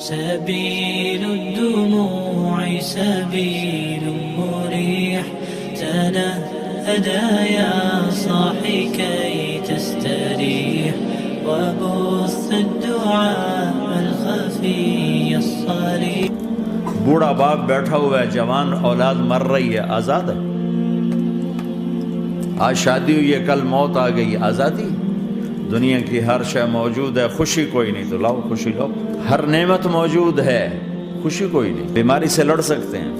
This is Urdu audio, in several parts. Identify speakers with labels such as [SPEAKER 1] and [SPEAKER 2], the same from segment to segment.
[SPEAKER 1] سبيل الدموع سبيل مريح تنهدى يا صاحي كي تستريح وبث الدعاء الخفي الصريح۔
[SPEAKER 2] بوڑھا باپ بیٹھا ہوا ہے، جوان اولاد مر رہی ہے، آزاد ہے۔ آج شادی ہوئی ہے، کل موت آ گئی، آزادی۔ دنیا کی ہر شے موجود ہے، خوشی کوئی نہیں تو لاؤ خوشی لاؤ۔ ہر نعمت موجود ہے، خوشی کوئی نہیں۔ بیماری سے لڑ سکتے ہیں،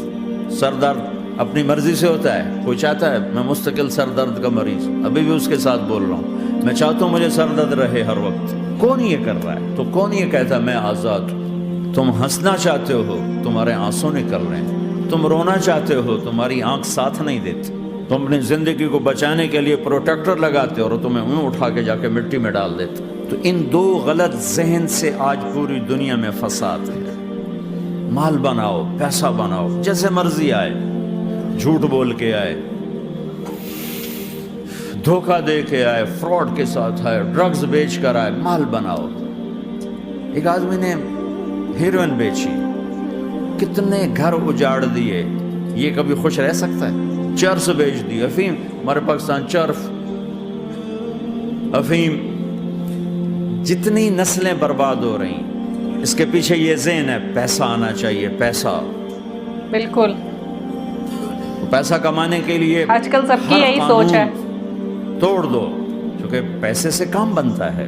[SPEAKER 2] سر درد اپنی مرضی سے ہوتا ہے۔ کوئی چاہتا ہے میں مستقل سر درد کا مریض، ابھی بھی اس کے ساتھ بول رہا ہوں، میں چاہتا ہوں مجھے سر درد رہے ہر وقت۔ کون یہ کر رہا ہے؟ تو کون یہ کہتا ہے میں آزاد ہوں؟ تم ہنسنا چاہتے ہو، تمہارے آنسوں نکل رہے ہیں۔ تم رونا چاہتے ہو، تمہاری آنکھ ساتھ نہیں دیتی۔ تم اپنی زندگی کو بچانے کے لیے پروٹیکٹر لگاتے ہو اور تمہیں اون اٹھا کے جا کے مٹی میں ڈال دیتے۔ تو ان دو غلط ذہن سے آج پوری دنیا میں فساد ہے۔ مال بناؤ، پیسہ بناؤ، جیسے مرضی آئے، جھوٹ بول کے آئے، دھوکہ دے کے آئے، فراڈ کے ساتھ آئے، ڈرگز بیچ کر آئے، مال بناؤ۔ ایک آدمی نے ہیروئن بیچی، کتنے گھر اجاڑ دیے، یہ کبھی خوش رہ سکتا ہے؟ چرس بیچ دی، افیم، ہمارے پاکستان چرف، افیم، جتنی نسلیں برباد ہو رہی ہیں، اس کے پیچھے یہ ذہن ہے پیسہ آنا چاہیے، پیسہ۔
[SPEAKER 3] بالکل،
[SPEAKER 2] پیسہ کمانے کے لیے
[SPEAKER 3] آج کل سب کی یہی سوچ ہے،
[SPEAKER 2] توڑ دو، کیونکہ پیسے سے کام بنتا ہے۔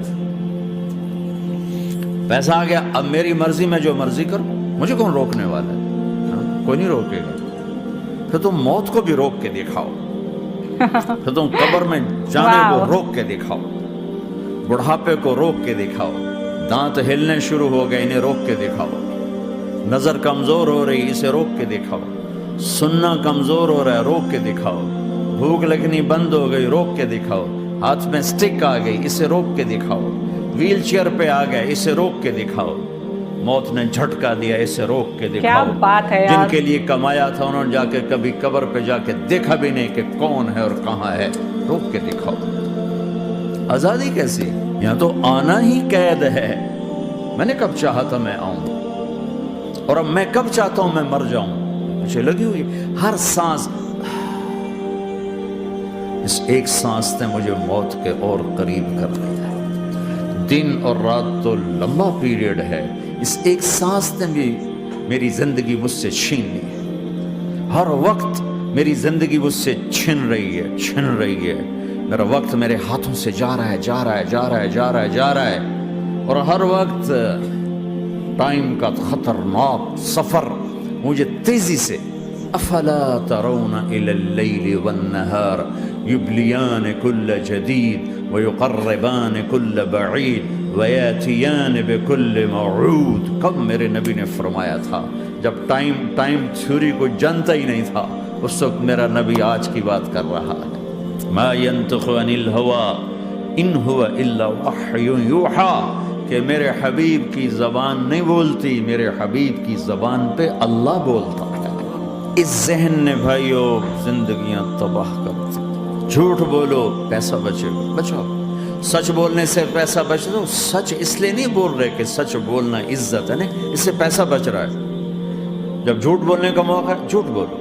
[SPEAKER 2] پیسہ آ گیا، اب میری مرضی میں جو مرضی کروں، مجھے کون روکنے والا ہے؟ کوئی نہیں روکے گا۔ پھر تم موت کو بھی روک کے دکھاؤ، پھر تم قبر میں جانے کو روک کے دکھاؤ، بڑھاپے کو روک کے دکھاؤ، دانت ہلنے شروع ہو گئے انہیں روک کے دکھاؤ، نظر کمزور ہو رہی اسے روک کے دکھاؤ، سننا کمزور ہو رہا ہے روک کے دکھاؤ، بھوک لگنی بند ہو گئی روک کے دکھاؤ، ہاتھ میں سٹک آ گئی اسے روک کے دکھاؤ، ویل چیئر پہ آ گئے اسے روک کے دکھاؤ، موت نے جھٹکا دیا اسے روک کے دکھاؤ۔
[SPEAKER 3] کیا بات ہے یار!
[SPEAKER 2] جن کے لیے کمایا تھا انہوں نے جا کے کبھی قبر پہ جا کے دیکھا بھی نہیں کہ کون ہے اور کہاں ہے، روک کے دکھاؤ۔ آزادی کیسی؟ یہاں تو آنا ہی قید ہے۔ میں نے کب چاہا تھا میں آؤں، اور اب میں کب چاہتا ہوں میں مر جاؤں، مجھے لگی ہوئی ہر سانس، اس ایک سانس نے مجھے موت کے اور قریب کر دیا ہے۔ دن اور رات تو لمبا پیریڈ ہے، اس ایک سانس نے بھی میری زندگی مجھ سے چھین لی ہے۔ ہر وقت میری زندگی مجھ سے چھن رہی ہے، چھن رہی ہے۔ میرا وقت میرے ہاتھوں سے جا رہا ہے، جا رہا ہے، جا رہا ہے، جا رہا ہے، جا رہا ہے، اور ہر وقت ٹائم کا خطرناک سفر مجھے تیزی سے افلا ترون الى اللیل والنہار یبلیان کل جدید ویقربان کل بعید ویاتیان بکل موعود۔ کب میرے نبی نے فرمایا تھا، جب ٹائم تھیوری کو جانتا ہی نہیں تھا، اس وقت میرا نبی آج کی بات کر رہا ہے۔ ما ينطق عن الهوى ان هو الا وحی یوحی، کہ میرے حبیب کی زبان نہیں بولتی، میرے حبیب کی زبان پہ اللہ بولتا ہے۔ اس ذہن نے بھائیو زندگیاں تباہ کر دی. جھوٹ بولو پیسہ بچے گا, بچاؤ. سچ بولنے سے پیسہ بچ دو. سچ اس لیے نہیں بول رہے کہ سچ بولنا عزت ہے, نہیں, اس سے پیسہ بچ رہا ہے. جب جھوٹ بولنے کا موقع ہے جھوٹ بولو,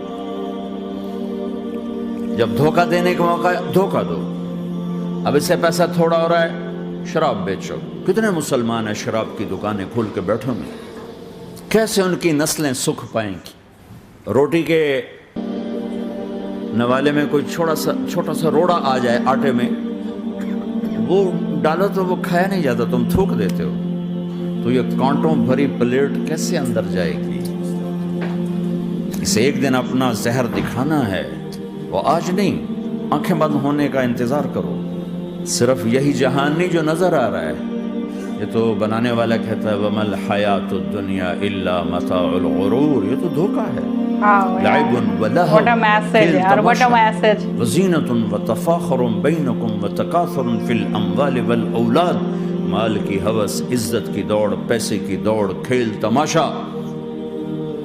[SPEAKER 2] جب دھوکہ دینے کا موقع ہے دھوکہ دو. اب اس سے پیسہ تھوڑا ہو رہا ہے, شراب بیچو. کتنے مسلمان ہیں شراب کی دکانیں کھول کے بیٹھے ہوئے, کیسے ان کی نسلیں سکھ پائیں گی. روٹی کے نوالے میں کوئی چھوٹا سا روڑا آ جائے آٹے میں, وہ ڈالو تو وہ کھایا نہیں جاتا, تم تھوک دیتے ہو, تو یہ کانٹوں بھری پلیٹ کیسے اندر جائے گی. اسے ایک دن اپنا زہر دکھانا ہے, وہ آج نہیں, آنکھیں بند ہونے کا انتظار کرو. صرف یہی جہان نہیں جو نظر آ رہا ہے, یہ تو بنانے والا کہتا ہے وَمَا الْحَيَاةُ الدُّنْيَا إِلَّا مَتَاعُ الْغُرُورِ, یہ تو دھوکہ ہے. لَعِبٌ وَلَهْوٌ
[SPEAKER 3] What a message, yaar, what a message.
[SPEAKER 2] وَزِينَةٌ وَتَفَاخُرٌ بَيْنَكُمْ وَتَكَاثُرٌ فِي الْأَمْوَالِ وَالْأَوْلَادِ, مال کی ہوس, عزت کی دوڑ, پیسے کی دوڑ, کھیل تماشا.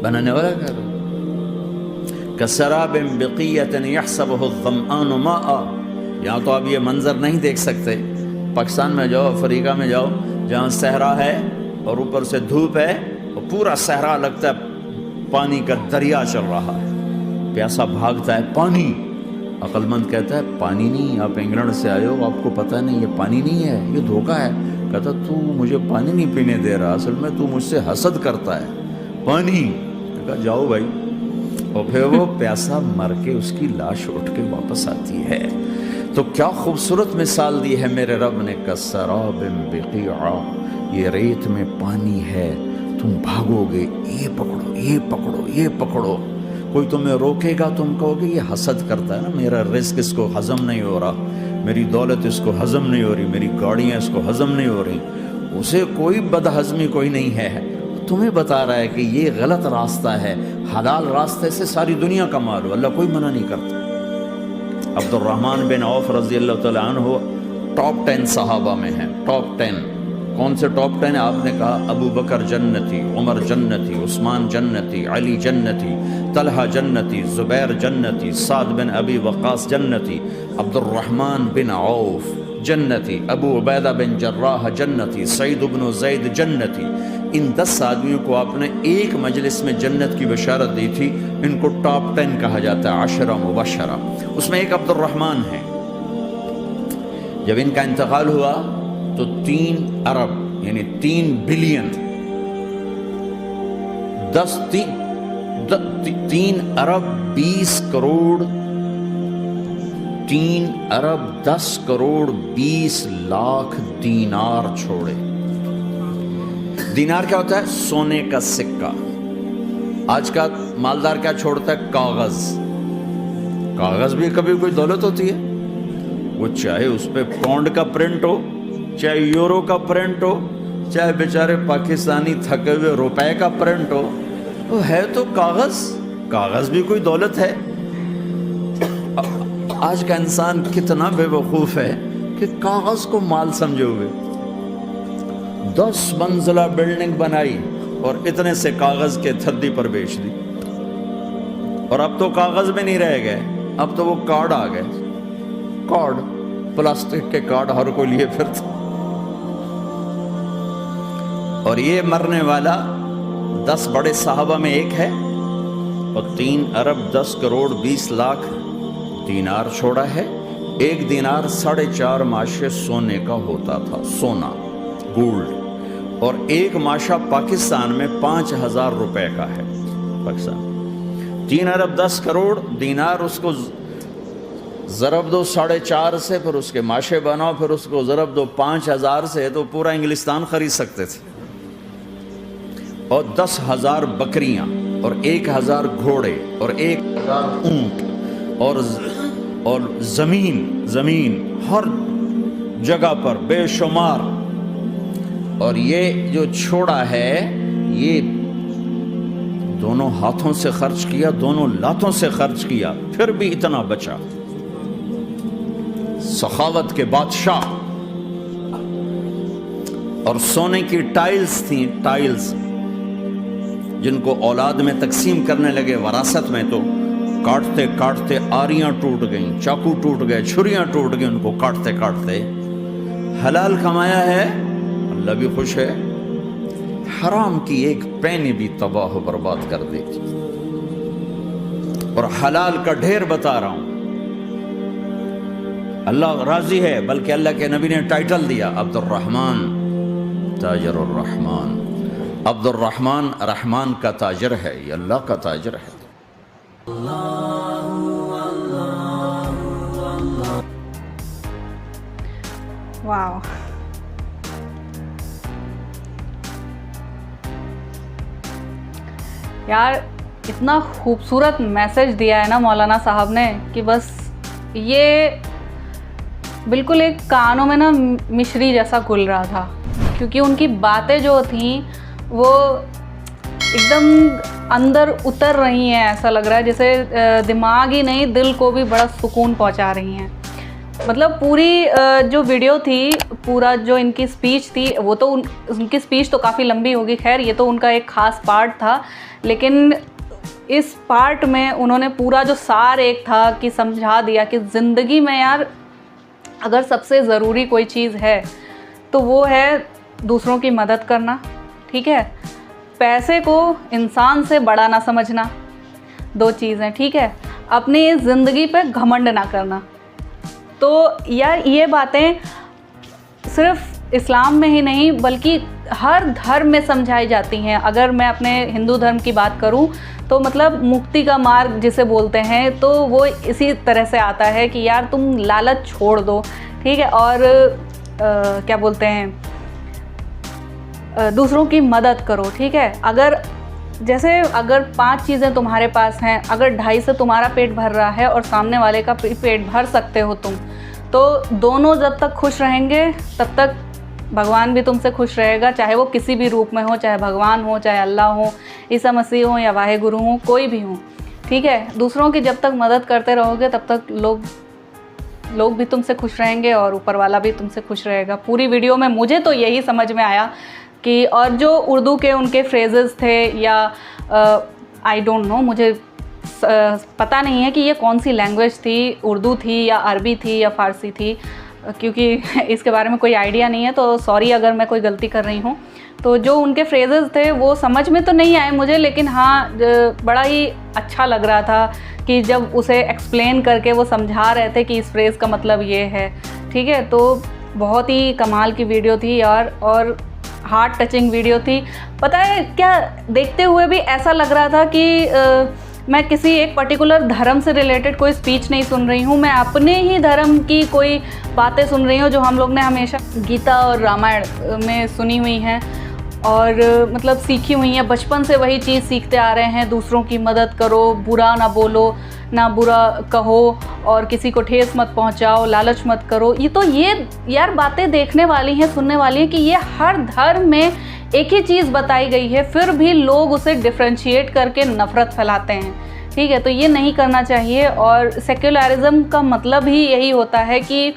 [SPEAKER 2] بنانے والا کہہ رہا كَسَرَابٍ بِقِيَّةٍ يَحْسَبُهُ الظَّمْآنُ مَاءً. یہاں تو آپ یہ منظر نہیں دیکھ سکتے. پاکستان میں جاؤ, افریقہ میں جاؤ, جہاں صحرا ہے اور اوپر سے دھوپ ہے, اور پورا صحرا لگتا ہے پانی کا دریا چل رہا ہے, پیاسا بھاگتا ہے پانی. عقل مند کہتا ہے پانی نہیں, آپ انگلینڈ سے آئے ہو, آپ کو پتہ نہیں یہ پانی نہیں ہے, یہ دھوکہ ہے. کہتا تو مجھے پانی نہیں پینے دے رہا, اصل میں تو مجھ سے حسد کرتا ہے. پانی. کہا جاؤ بھائی, اور پھر وہ پیاسا مر کے اس کی لاش اٹھ کے واپس آتی ہے. تو کیا خوبصورت مثال دی ہے میرے رب نے, کسراب بقیع, یہ ریت میں پانی ہے, تم بھاگو گے, یہ پکڑو, یہ پکڑو, یہ پکڑو. کوئی تمہیں روکے گا, تم کہو گے یہ حسد کرتا ہے نا, میرا رزق اس کو ہضم نہیں ہو رہا, میری دولت اس کو ہضم نہیں ہو رہی, میری گاڑیاں اس کو ہضم نہیں ہو رہی. اسے کوئی بدہضمی کوئی نہیں ہے, تمہیں بتا رہا ہے کہ یہ غلط راستہ ہے, حلال راستے سے ساری دنیا کما لو, اللہ کوئی منع نہیں کرتا. عبد الرحمن بن عوف رضی اللہ تعالیٰ عنہ ٹاپ 10 صحابہ میں ہیں. ٹاپ 10 کون سے ٹاپ 10 آپ نے کہا؟ ابو بکر جنتی, عمر جنتی, عثمان جنتی, علی جنتی, طلحہ جنتی, زبیر جنتی, سعد بن ابی وقاص جنتی, عبد الرحمن بن عوف جنتی, ابو عبیدہ بن جراح جنتی, سعید بن زید جنتی. ان 10 آدمیوں کو آپ نے ایک مجلس میں جنت کی بشارت دی تھی. ان کو ٹاپ 10 کہا جاتا ہے, 10 مبشرہ. اس میں ایک عبد الرحمن ہے. جب ان کا انتقال ہوا تو 3 ارب یعنی 3 بلین 3 ارب 20 کروڑ 3 ارب 10 کروڑ 20 لاکھ دینار چھوڑے. دینار کیا ہوتا ہے؟ سونے کا سکہ. آج کا مالدار کیا چھوڑتا ہے؟ کاغذ. کاغذ بھی کبھی کوئی دولت ہوتی ہے, وہ چاہے اس پہ پاؤنڈ کا پرنٹ ہو, چاہے یورو کا پرنٹ ہو, چاہے بیچارے پاکستانی تھکے ہوئے روپے کا پرنٹ ہو, وہ ہے تو کاغذ. کاغذ بھی کوئی دولت ہے. آج کا انسان کتنا بے وقوف ہے کہ کاغذ کو مال سمجھے ہوئے. 10 منزلہ بلڈنگ بنائی اور اتنے سے کاغذ کے تھدی پر بیچ دی. اور اب تو کاغذ میں نہیں رہ گئے, اب تو وہ کارڈ آ گئے. کارڈ, پلاسٹک کے کارڈ ہر کوئی لیے پھرتا. اور یہ مرنے والا 10 بڑے صحابہ میں ایک ہے, اور 3 ارب 10 کروڑ 20 لاکھ دینار چھوڑا ہے. ایک دینار 4.5 ماشے سونے کا ہوتا تھا, سونا گولڈ. اور ایک ماشا پاکستان میں 5,000 روپے کا ہے. پاکستان 3 ارب 10 کروڑ دینار, اس کو ضرب دو 4.5 سے, پھر اس کے ماشے بناؤ, پھر اس کو ضرب دو 5,000 سے, تو پورا انگلستان خرید سکتے تھے. اور 10,000 بکریاں, اور 1,000 گھوڑے, اور 1,000 اونٹ, اور زمین ہر جگہ پر بے شمار. اور یہ جو چھوڑا ہے یہ دونوں ہاتھوں سے خرچ کیا, دونوں لاتوں سے خرچ کیا, پھر بھی اتنا بچا. سخاوت کے بادشاہ. اور سونے کی ٹائلز تھیں, ٹائلز جن کو اولاد میں تقسیم کرنے لگے وراثت میں، تو کاٹتے کاٹتے آریاں ٹوٹ گئیں، چاقو ٹوٹ گئے، چھریاں ٹوٹ گئیں، ان کو کاٹتے کاٹتے۔ حلال کمایا ہے، اللہ بھی خوش ہے، حرام کی ایک پینی بھی تباہ و برباد کر دیتی۔ اور حلال کا ڈھیر بتا رہا ہوں، اللہ راضی ہے، بلکہ اللہ کے نبی نے ٹائٹل دیا عبد الرحمن تاجر الرحمن۔ عبد الرحمن رحمان کا تاجر ہے، یہ اللہ کا تاجر ہے۔
[SPEAKER 3] واو، یار اتنا خوبصورت میسج دیا ہے نا مولانا صاحب نے کہ بس یہ بالکل ایک کانوں میں نا مشری جیسا گل رہا تھا، کیونکہ ان کی باتیں جو تھیں وہ ایک دم اندر اتر رہی ہیں، ایسا لگ رہا ہے جیسے دماغ ہی نہیں دل کو بھی بڑا سکون پہنچا رہی ہیں۔ مطلب پوری جو ویڈیو تھی، پورا جو ان کی سپیچ تھی، وہ تو ان کی سپیچ تو کافی لمبی ہوگی، خیر یہ تو ان کا ایک خاص پارٹ تھا، لیکن اس پارٹ میں انہوں نے پورا جو سار ایک تھا کہ سمجھا دیا کہ زندگی میں یار اگر سب سے ضروری کوئی چیز ہے تو وہ ہے دوسروں کی مدد کرنا، ٹھیک ہے؟ پیسے کو انسان سے بڑا نہ سمجھنا، دو چیزیں، ٹھیک ہے؟ اپنی زندگی پہ گھمنڈ نہ کرنا۔ تو یار یہ باتیں صرف اسلام میں ہی نہیں بلکہ ہر دھرم میں سمجھائی جاتی ہیں۔ اگر میں اپنے ہندو دھرم کی بات کروں تو مطلب مکتی کا مارگ جسے بولتے ہیں، تو وہ اسی طرح سے آتا ہے کہ یار تم لالچ چھوڑ دو، ٹھیک ہے؟ اور کیا بولتے ہیں، دوسروں کی مدد کرو، ٹھیک ہے؟ اگر 5 چیزیں تمہارے پاس ہیں، اگر 2.5 سے تمہارا پیٹ بھر رہا ہے اور سامنے والے کا پیٹ بھر سکتے ہو تم، تو دونوں جب تک خوش رہیں گے تب تک بھگوان بھی تم سے خوش رہے گا، چاہے وہ کسی بھی روپ میں ہو، چاہے بھگوان ہو، چاہے اللہ ہو، عیسیٰ مسیح ہو یا واحد گرو ہوں، کوئی بھی ہوں، ٹھیک ہے؟ دوسروں کی جب تک مدد کرتے رہو گے تب تک لوگ بھی تم سے خوش رہیں گے اور اوپر والا بھی تم سے خوش رہے گا۔ پوری ویڈیو میں مجھے تو یہی سمجھ میں آیا کہ، اور جو اردو کے ان کے فریزز تھے یا آئی ڈونٹ نو، مجھے پتہ نہیں ہے کہ یہ کون سی لینگویج تھی، اردو تھی یا عربی تھی یا فارسی تھی، کیونکہ اس کے بارے میں کوئی آئیڈیا نہیں ہے، تو سوری اگر میں کوئی غلطی کر رہی ہوں۔ تو جو ان کے فریزز تھے وہ سمجھ میں تو نہیں آئے مجھے، لیکن ہاں بڑا ہی اچھا لگ رہا تھا کہ جب اسے ایکسپلین کر کے وہ سمجھا رہے تھے کہ اس فریز کا مطلب یہ ہے، ٹھیک ہے؟ تو بہت ہی کمال کی ویڈیو تھی یار، اور ہارٹ ٹچنگ ویڈیو تھی۔ پتہ ہے کیا، دیکھتے ہوئے بھی ایسا لگ رہا تھا کہ میں کسی ایک پرٹیکولر دھرم سے ریلیٹڈ کوئی سپیچ نہیں سن رہی ہوں، میں اپنے ہی دھرم کی کوئی باتیں سن رہی ہوں جو ہم لوگ نے ہمیشہ گیتا اور رامائن میں سنی ہوئی ہیں اور مطلب سیکھی ہوئی ہیں، بچپن سے وہی چیز سیکھتے آ رہے ہیں، دوسروں کی مدد کرو، برا نہ بولو، نہ برا کہو، اور کسی کو ٹھیس مت پہنچاؤ، لالچ مت کرو۔ یہ یار باتیں دیکھنے والی ہیں، سننے والی ہیں کہ یہ ہر دھرم میں ایک ہی چیز بتائی گئی ہے، پھر بھی لوگ اسے ڈفرینشیٹ کر کے نفرت پھیلاتے ہیں، ٹھیک ہے؟ تو یہ نہیں کرنا چاہیے، اور سیکولرزم کا مطلب ہی یہی ہوتا ہے کہ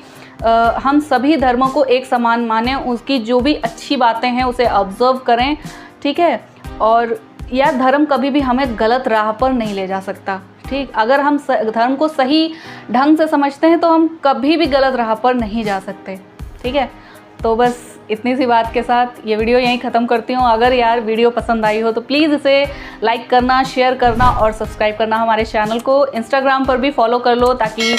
[SPEAKER 3] ہم سبھی دھرموں کو ایک سامان مانیں، اس کی جو بھی اچھی باتیں ہیں اسے آبزرو کریں، ٹھیک ہے؟ اور یار دھرم کبھی بھی ہمیں غلط راہ پر نہیں لے جا سکتا، ٹھیک؟ اگر ہم دھرم کو صحیح ڈھنگ سے سمجھتے ہیں تو ہم کبھی بھی غلط راہ پر نہیں جا سکتے، ٹھیک ہے؟ تو بس اتنی سی بات کے ساتھ یہ ویڈیو یہیں ختم کرتی ہوں۔ اگر یار ویڈیو پسند آئی ہو تو پلیز اسے لائک کرنا، شیئر کرنا اور سبسکرائب کرنا ہمارے چینل کو۔ انسٹاگرام پر بھی فالو کر لو تاکہ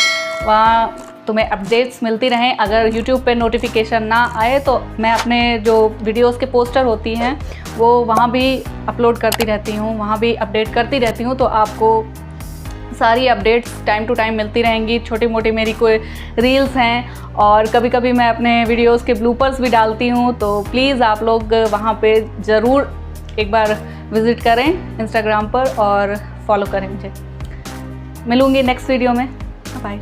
[SPEAKER 3] وہاں تمہیں اپڈیٹس ملتی رہیں۔ اگر یوٹیوب پہ نوٹیفیکیشن نہ آئے تو میں اپنے جو ویڈیوز کے پوسٹر ہوتی ہیں وہ وہاں بھی اپلوڈ کرتی رہتی ہوں، وہاں بھی اپڈیٹ کرتی رہتی ہوں، تو آپ کو ساری اپڈیٹس ٹائم ٹو ٹائم ملتی رہیں گی۔ چھوٹی موٹی میری کوئی ریلز ہیں اور کبھی کبھی میں اپنے ویڈیوز کے بلوپرز بھی ڈالتی ہوں، تو پلیز آپ لوگ وہاں پہ ضرور ایک بار وزٹ کریں انسٹاگرام پر اور فالو کریں مجھے۔ ملوں گی نیکسٹ ویڈیو میں، بائے۔